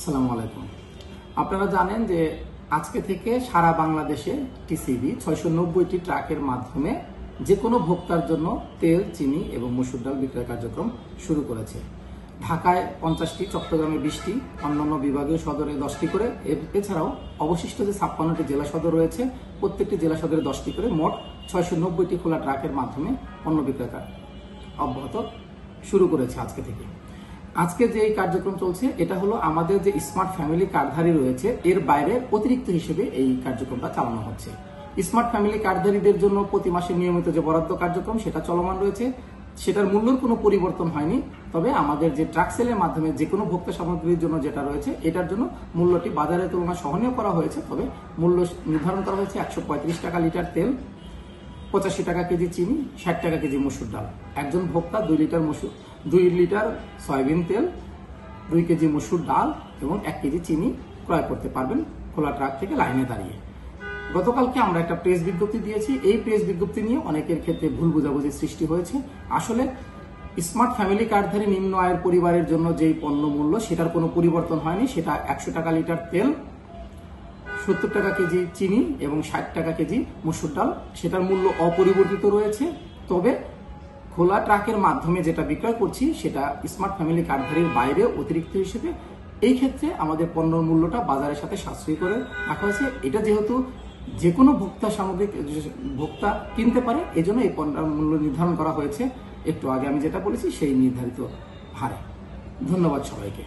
আসসালামু আলাইকুম। আপনারা জানেন যে আজকে থেকে সারা বাংলাদেশে টিসিবি 690টি ট্রাকের মাধ্যমে যে কোনো ভোক্তার জন্য তেল, চিনি এবং মসুর ডাল বিক্রয় কার্যক্রম শুরু করেছে। ঢাকায় 50টি, চট্টগ্রামে 20টি, অন্যান্য বিভাগীয় সদরে 10টি করে, এছাড়াও অবশিষ্ট যে 56টি জেলা সদর রয়েছে প্রত্যেকটি জেলা সদরে 10টি করে, মোট 690টি খোলা ট্রাকের মাধ্যমে পণ্য বিক্রয় অব্যাহত শুরু করেছে আজকে থেকে। আজকে যে কার্যক্রম চলছে এটা হলো আমাদের যে স্মার্ট ফ্যামিলি কার্ডধারী রয়েছে এর বাইরে অতিরিক্ত হিসেবে এই কার্যক্রমটা চালানো হচ্ছে। স্মার্ট ফ্যামিলি কার্ডধারীদের জন্য প্রতি মাসে নিয়মিত যে বরাদ্দ কার্যক্রম সেটা চলমান রয়েছে, সেটার মূল্যের কোনো পরিবর্তন হয়নি। তবে আমাদের যে ট্রাক সেলের মাধ্যমে যে কোনো ভোক্তা সামগ্রীর জন্য যেটা রয়েছে এটার জন্য মূল্যটি বাজারের তুলনায় সহনীয় করা হয়েছে। তবে মূল্য নির্ধারণ করা হয়েছে 135 টাকা লিটার তেল, 85 টাকা কেজি চিনি, 60 টাকা কেজি মসুর ডাল। একজন ভোক্তা 2 লিটার সয়াবিন তেল, 2 কেজি মসুর ডাল এবং 1 কেজি চিনি ক্রয় করতে পারবেন খোলা ট্রাক থেকে লাইনে দাঁড়িয়ে। গতকালকে আমরা একটা প্রেস বিজ্ঞপ্তি দিয়েছি। এই প্রেস বিজ্ঞপ্তি নিয়ে অনেকের ক্ষেত্রে ভুল বোঝাবুঝির সৃষ্টি হয়েছে। আসলে স্মার্ট ফ্যামিলি কার্ডধারী নিম্ন আয়ের পরিবারের জন্য যেই পণ্য মূল্য সেটার কোনো পরিবর্তন হয়নি। সেটা 100 টাকা লিটার তেল, 70 টাকা কেজি চিনি এবং 60 টাকা কেজি মসুর ডাল, সেটার মূল্য অপরিবর্তিত রয়েছে। তবে খোলা ট্রাকের মাধ্যমে যেটা বিক্রয় করছি সেটা স্মার্ট ফ্যামিলি কার্ডধারীর বাইরে অতিরিক্ত হিসেবে এই ক্ষেত্রে আমাদের পণ্যের মূল্যটা বাজারের সাথে সাশ্রয়ী করে রাখা হয়েছে। এটা যেহেতু যে কোনো ভোক্তা কিনতে পারে, এজন্য এই পণ্যের মূল্য নির্ধারণ করা হয়েছে একটু আগে আমি যেটা বলেছি সেই নির্ধারিত হারে। ধন্যবাদ সবাইকে।